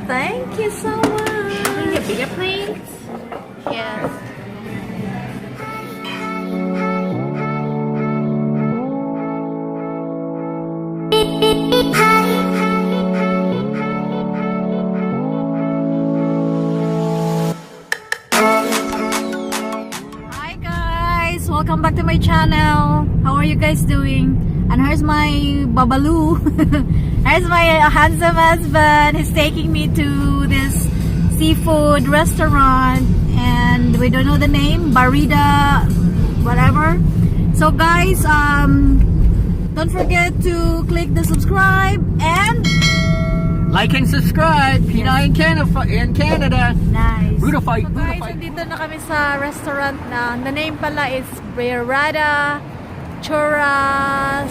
Thank you so much. Can you bigger please? Yes. Hi guys, welcome back to my channel. How are you guys doing? And here's my babalu. Here's my handsome husband. He's taking me to this seafood restaurant and we don't know the name, Barida whatever. So guys, don't forget to click the subscribe and like and subscribe. Pinay in Canada. nice. Buddha fight. So guys, nandito na kami sa restaurant na the name pala is Barida Churrasqueira.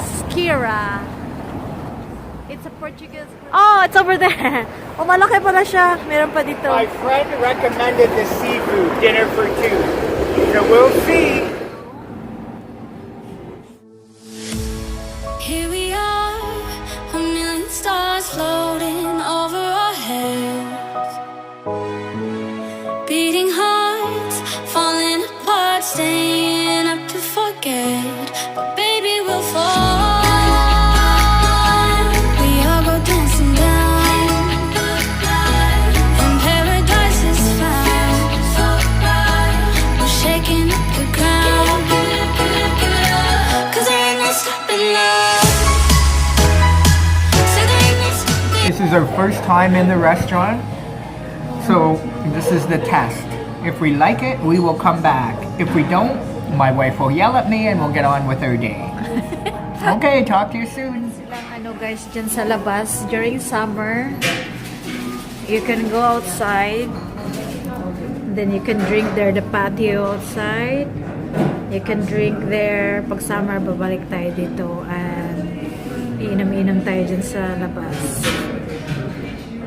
It's a Portuguese. Oh, it's over there. Oh, malaki pala siya. Meron pa dito. My friend recommended the seafood dinner for two. So we'll see. Here we are, a million stars floating over our heads. Beating hearts, falling apart, staying up to forget. But baby, we'll fall. We all go dancing down, and paradise is found. We're shaking up the ground, 'cause there ain't no stopping now. This is our first time in the restaurant, so this is the test. If we like it, we will come back. If we don't, my wife will yell at me and we'll get on with our day. Okay, talk to you soon. Silang ano guys, dyan sa labas during summer. You can go outside. Then you can drink there, the patio outside. You can drink there. Pag summer, babalik tayo dito and iinom-inom tayo dyan sa labas.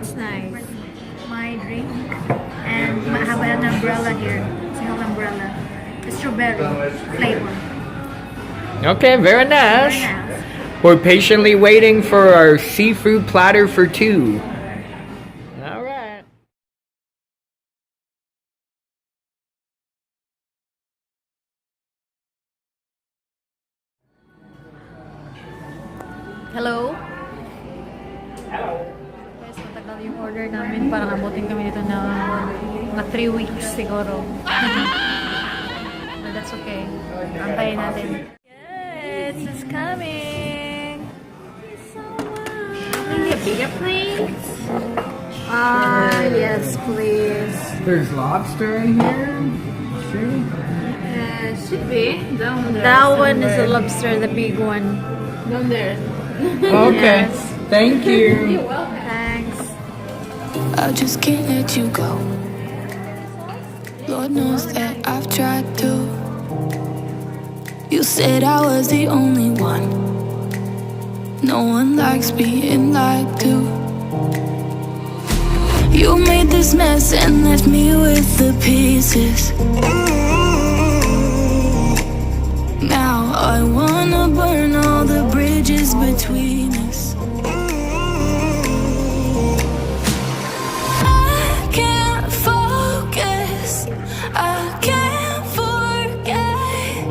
It's nice. My drink. And I have an umbrella here. Single umbrella. Strawberry flavor. Okay, very nice. Very nice. We're patiently waiting for our seafood platter for two. All right. Hello? Hello. Guys, matagal yung order namin. Parang abutin kami dito na mga 3 weeks siguro. But that's okay. Antayin natin. Yes, it's coming. So Can you bigger please? yes, please. There's lobster in here. See? Should be. Down there. That one is a lobster, the big one. Down there. Okay, thank you. You're welcome. Thanks. I just can't let you go. Lord knows that I've tried to. You said I was the only one. No one likes being lied to. You made this mess and left me with the pieces. Now I wanna burn all the bridges between us. I can't focus, I can't forget.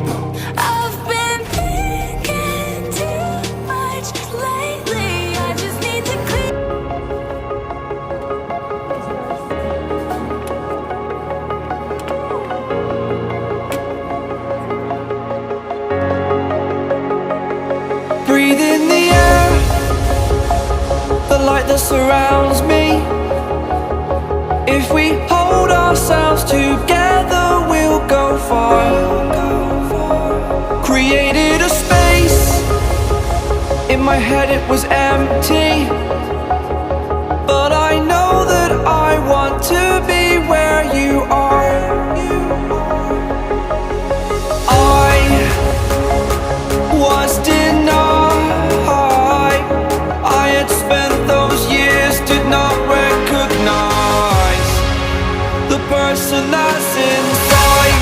I've been thinking too much lately. I just need to clear. Breathe in the air, the light that surrounds me. If we hold ourselves together, we'll go far. Created a space, in my head it was empty, but I know that I want to be where you are. I was denied. I had spent those years, did not recognize the person that's inside.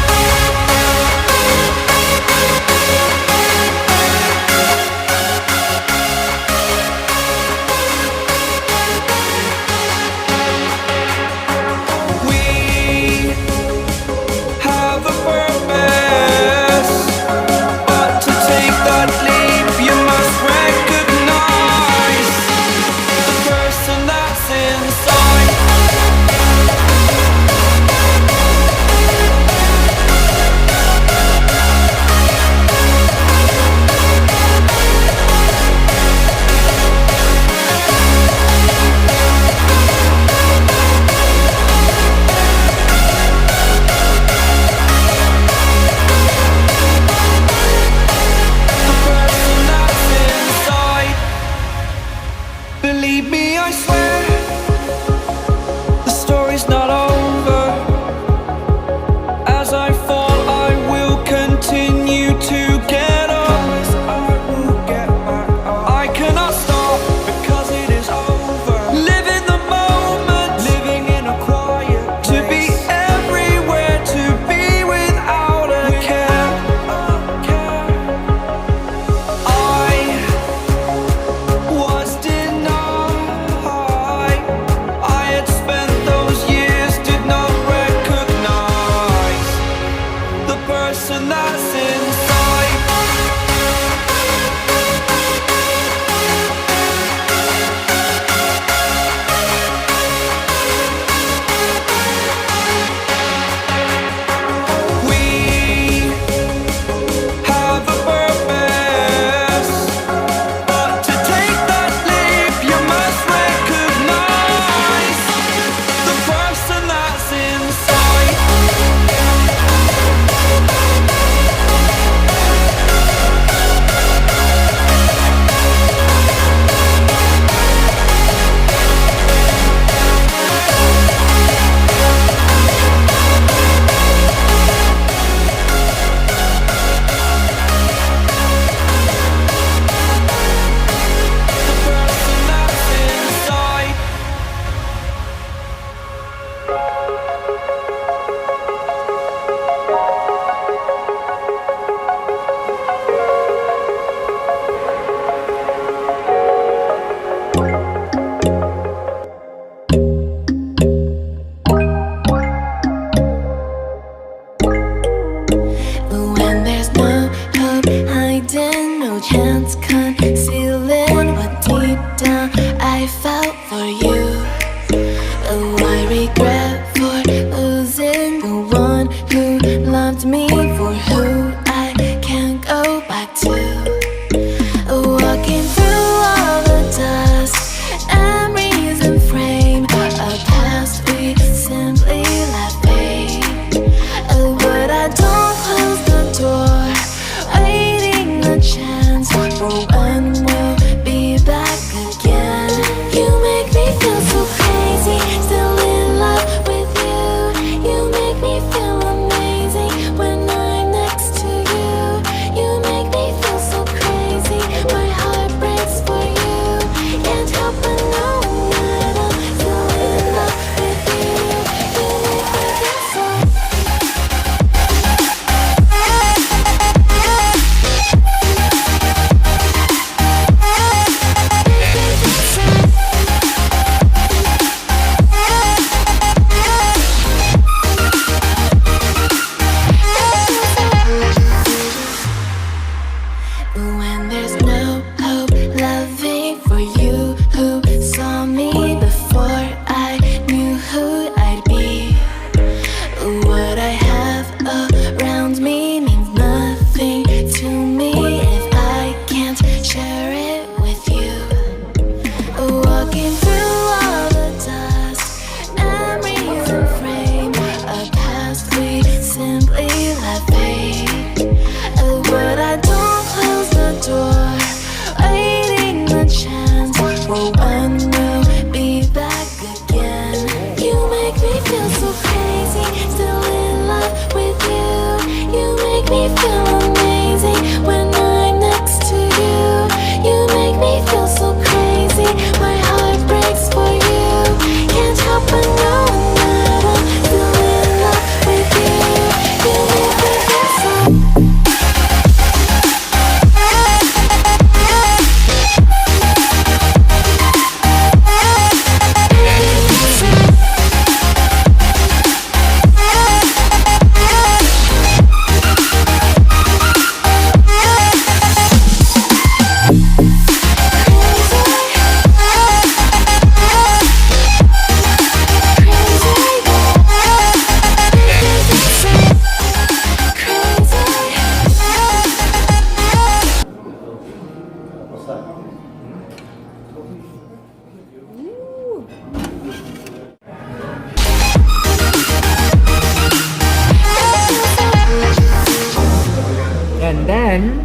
then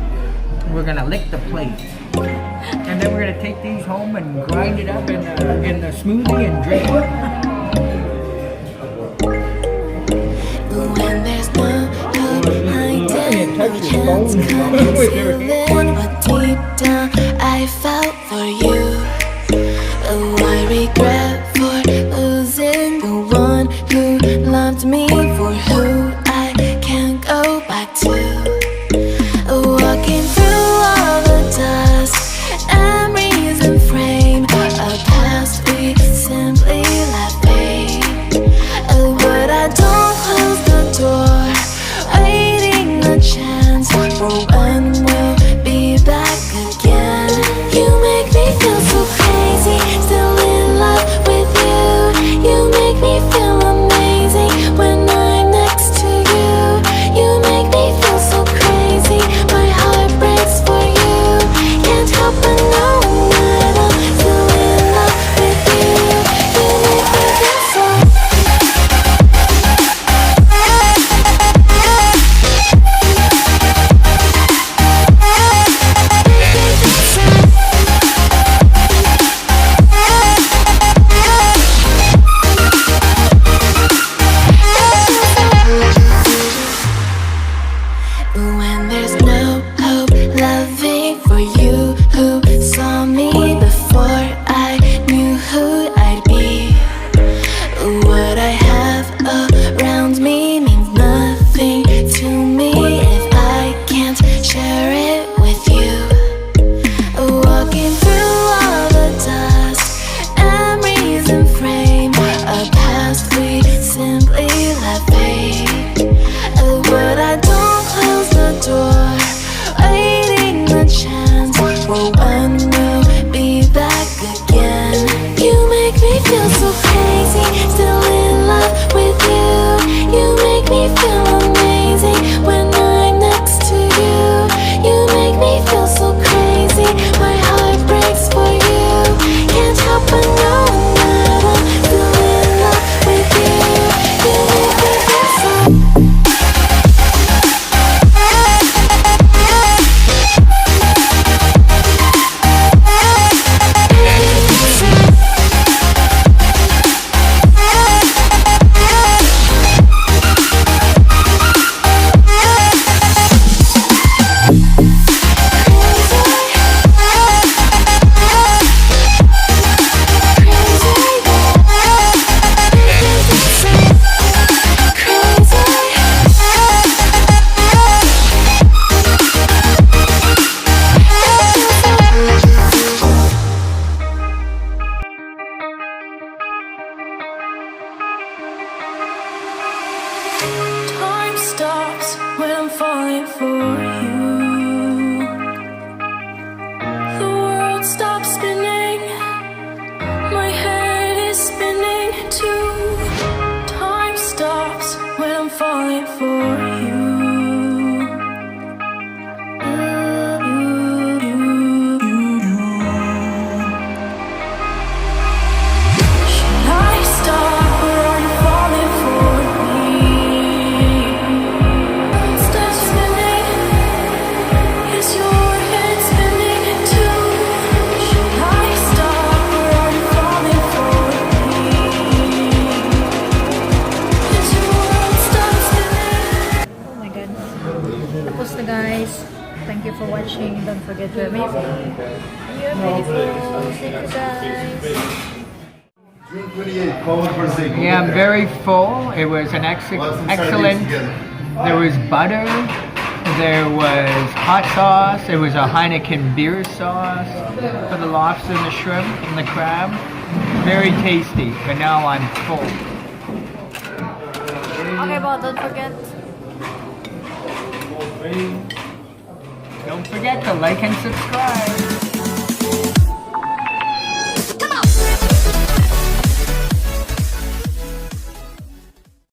we're gonna lick the plate. And then we're gonna take these home and grind it up in the smoothie and drink it. When there's no hope, I did no chance coming feeling what deep down I felt for you. Oh, I regret for losing the one who loved me for who I can't go back to. Walking through all the dust and reason frame a past we simply let fade. Oh, but I don't close the door, waiting a chance for when we'll be back again. You make me feel so crazy, still in love with you. You make me feel amazing when I'm next to you. You make me feel so crazy, my heart breaks for you. Can't help but know that I'm still in love with you. You make me feel so. When there's no hope, loving for you who saw me before I knew who I'd be. What I have around me means nothing to me if I can't share it with you. Walking through all the dust and reason frame a past we simply let fade. But I don't close the door, waiting a chance for when we'll be back again. You make me feel so crazy, still in love with you. You make me feel amazing when I'm next to you. You make me feel so crazy, my heart breaks for you. Can't help but know that I'm still in love with you. You make me feel so. Time stops when I'm falling for you. The world stops spinning, my head is spinning too. Time stops when I'm falling for you. Should I stop or are you falling for me? Stop spinning, is your head spinning too? Should I stop or are you falling for me? Is your world stop spinning? Oh my god. Tapos na guys. Thank you for watching. Don't forget you're amazing. You're beautiful. Thank you guys. June 28th, call it for a second. Yeah, I'm very full. It was an excellent. There was butter. There was hot sauce. It was a Heineken beer sauce for the lobster and the shrimp and the crab. Very tasty. But now I'm full. Okay, well, don't forget. Don't forget to like and subscribe.